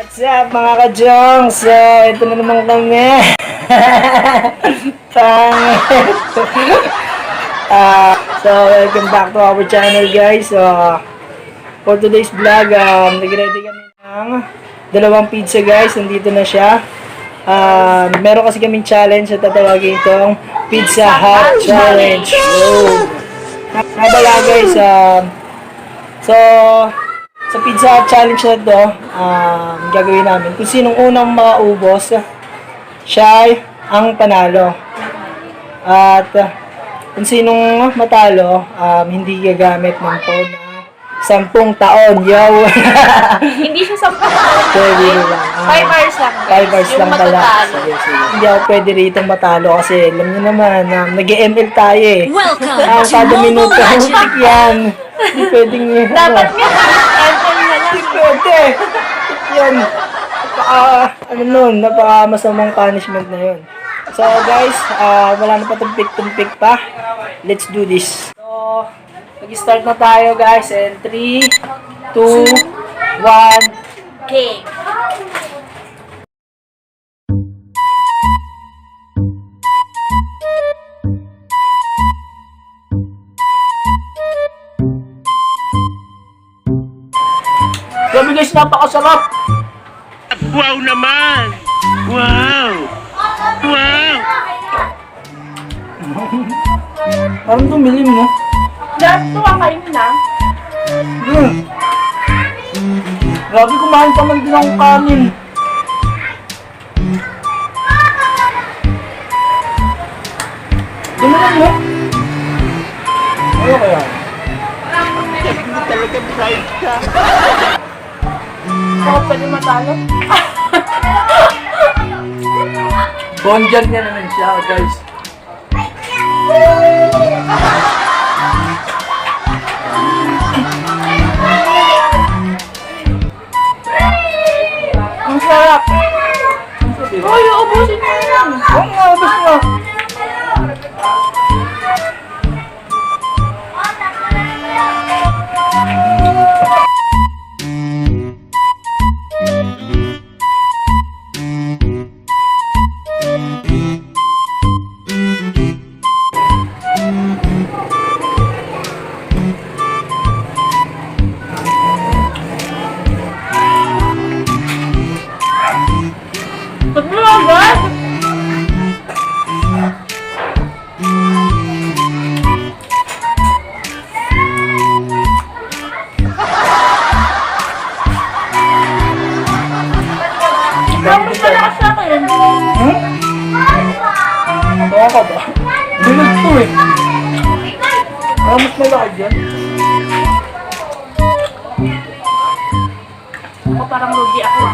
What's up mga ka-Jong? So, ito na naman kami. So, welcome back to our channel guys. So, for today's vlog, nag-ready kami ng dalawang pizza guys. Nandito na siya. Meron kasi kaming challenge at tatawagin itong Pizza Hut Challenge. Nabala guys, so, sa Pizza Hut Challenge na ito, gagawin namin kung sinong unang makaubos, siya ang panalo. At kung sinong matalo, hindi gagamit ng phone na 10 taon. Yo! Hindi siya 10 taon. Pwede lang. 5 hours lang. 5 hours Yung lang pala. matatalo. Sige. Hindi ako pwede rito matalo kasi alam niyo naman, nag-ML tayo eh. Welcome Kada to minuto, Mobile Legends! yan. Hindi pwedeng yun. Dapat nga, cancel na lang. Hindi pwede. Yan. Napaka masamang punishment na yun. So guys, wala na pa tumpik-tumpik pa. Let's do this. So, mag-start na tayo guys. And 3, 2, 1. Okay. Grabe guys, napakasarap. Wow naman! Wow! Wow! Parang tumilim no? Lahat ito kakainin na. Grabe, kumain pa man din akong kanin. Ano lang no? Ano kaya? Hindi talaga bright ka. Ako pwede matalo. Bonjan niya naman siya guys. Ang sarap. Uy, ubusin mo yan. Oo nga, ubos nga. Ba't mo agad? Tapos malakas sa akin. Tawa ka ba? Bilog to eh. Mas malaki dyan. Ako parang lugi ako.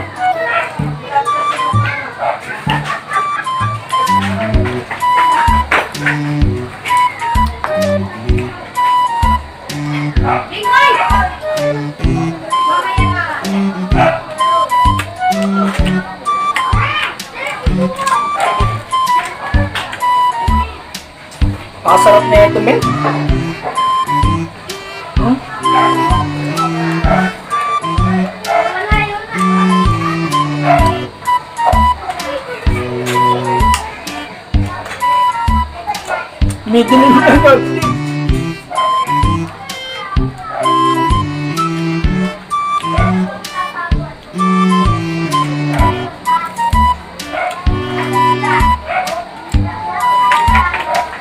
Pakasarap na ito, men. Middle na naman.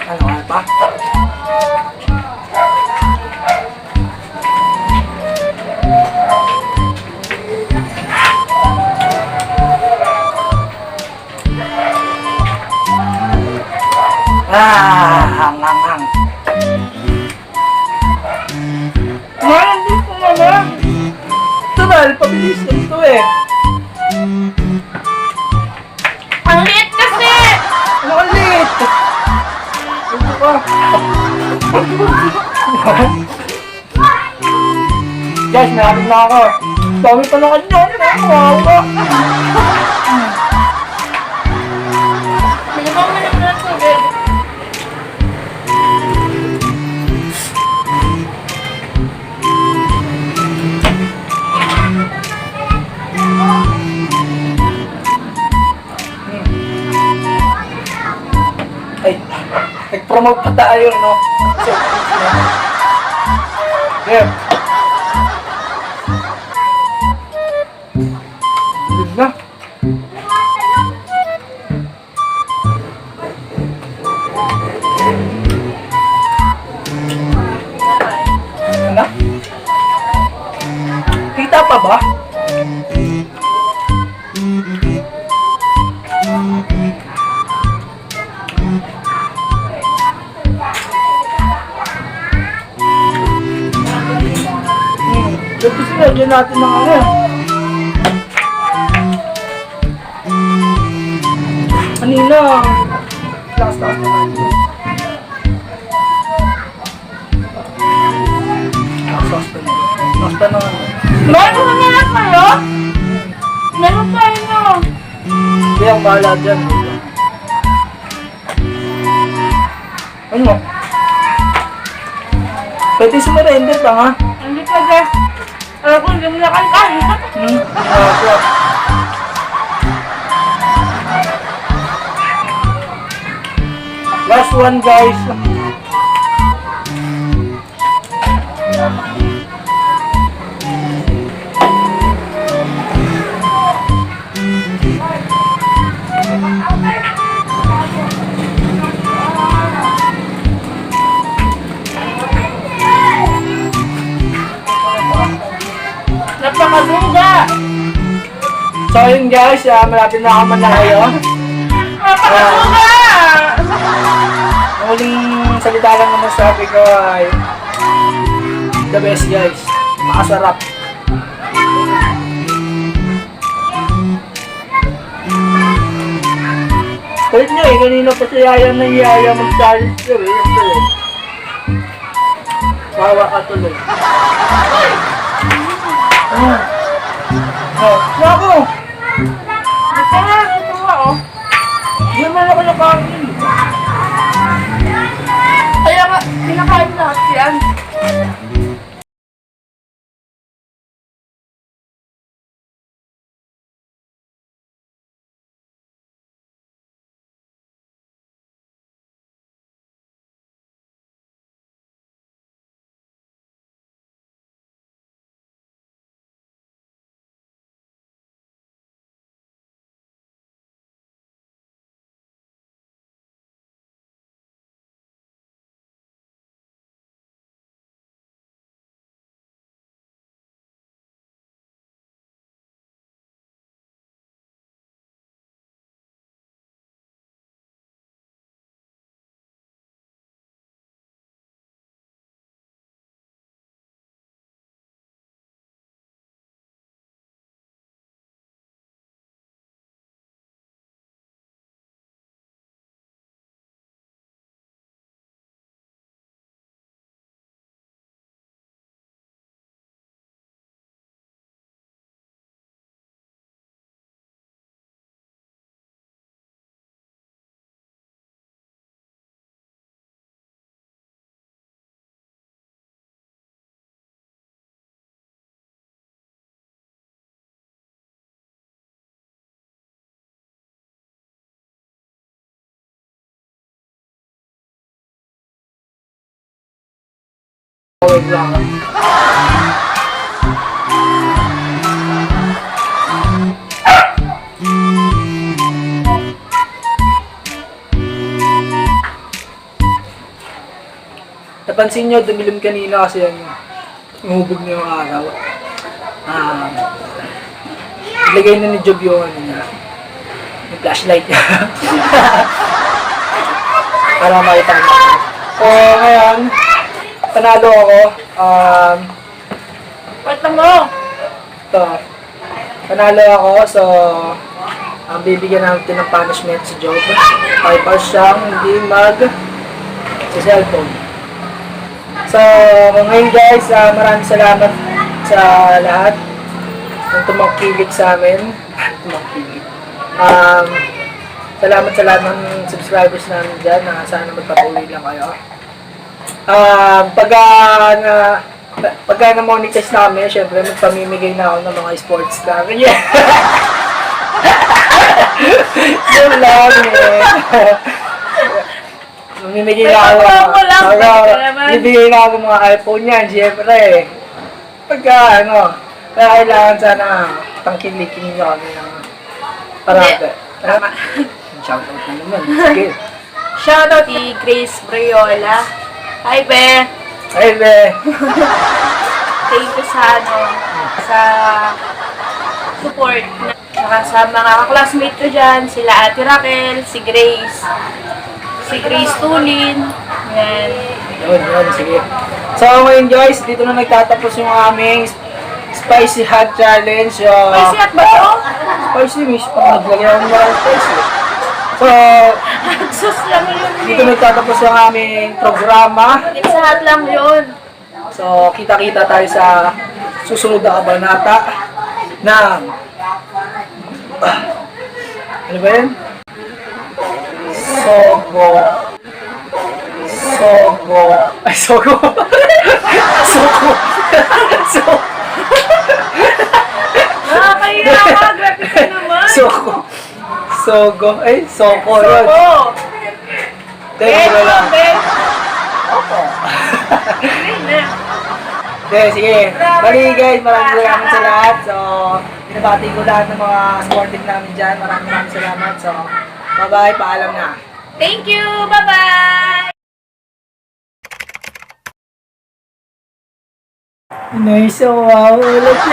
Ano nga pa? Hang. Mahal dito naman. Tumal, pabilis na ito eh. Ang liit kasi! Ano ka lit? Ano ka? Guys, nakapit na ako. Dami pa na kanya. Kawawa. Minimum mo naman ang tubig. Nag-promote pa tayo, no? Yeah. Good na. Ano? Kita pa ba? Tapos sinadya natin ng ano. Kanina. Lakas-lakas naman. Lakas-lakas pa naman. Lakas pa naman. Meron na nga kayo? Meron tayo na. Hindi ang bahala dyan. Ano? Pwede sumarender pa nga. Hindi pwede. Alam ko, hindi mo na kantahin. Sure. Last one, guys. Napakaduga. So yun guys, malapit na ako manakayo. Napakaduga. Ang huling salita lang naman sabi ko ay the best guys. Makasarap. Kulit nyo eh, kanina pa si Yaya na Yaya mag-challenge ko eh. Yung tuloy. Bawa ka tuloy. Ano? Oh, naku! Ito nga, ito nga oh. Hindi naman ako nakain. Kaya nga, pinakain lahat yan. Wait lang. Napansin nyo, dumilim kanina kasi yan, umubog na yung araw. Ilagay na ni Job yung ano niya, yung flashlight niya. Para makita niya. So, ngayon, panalo ako. Wait lang mo. Ito. Panalo ako, so bibigyan natin ng punishment si Job. 5 hours siyang hindi sa cellphone. So, ngayon guys, maraming salamat sa lahat ng tumangkilik sa amin. Tumangkilik. Salamat sa lahat ng subscribers namin dyan. Sana magpatuloy lang kayo. Pagka na-monetize namin, syempre magpamimigay na ako ng mga sports car. Yeah! Yun lang eh. mamimigay May na ako. pagkawa mo lang, Saka, bakit ka naman? bibigay na ako ng mga iPhone yan, syempre. Pagka, kaya kailangan sana tangkilikin nyo kami ng parate. Tama. Shoutout na naman. Sige. Shoutout kay Grace Briola. Hi, Be. Ay, be. Thank you sa support na saka sa mga classmate ko dyan, sila Ate Raquel, si Grace Tulin, yan. Yun, sige. So, ngayon guys, dito na nagtatapos yung aming Spicy Hot Challenge. Spicy hot ba to? Spicy, miss. Pag naglagay ako ng maraming spicy. So, Sus lang yun dito eh. nagtatapos yung aming programa. It's hot lang yun. So, kita-kita tayo sa susunod na kabanata ng ano ba yun? Sogo. Ay, Sogo. Sogo. Nakakahiya ka, grabe ka naman. Sogo. Ay, Soko yun. Soko. Thank you lang. Ben. Okay, sige. Bali guys, maraming sa lahat. So, binabati ko lahat ng mga supportive namin dyan. Maraming salamat. So, bye-bye. Paalam na. Thank you. Bye-bye. Nice. So, wow. Let's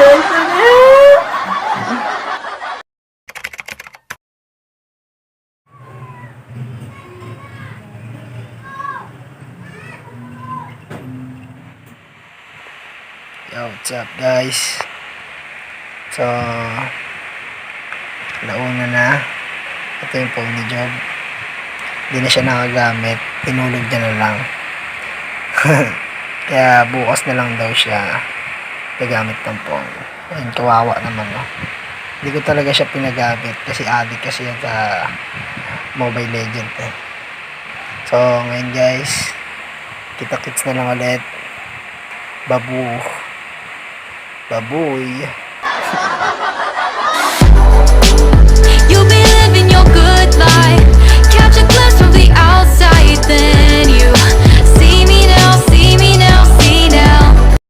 Yo, what's up guys? So, nauna na. Ito yung phone ni Job. Hindi na siya nakagamit. Tinulog niya na lang. Kaya bukas na lang daw siya gagamit ng phone. Ayun, kawawa naman, no? Hindi ko talaga siya pinagamit kasi addict kasi yan sa Mobile Legend eh. So, ngayon guys, kita-kits na lang ulit. Baboy. You'll be living your good life. Catch a glimpse from the outside, then you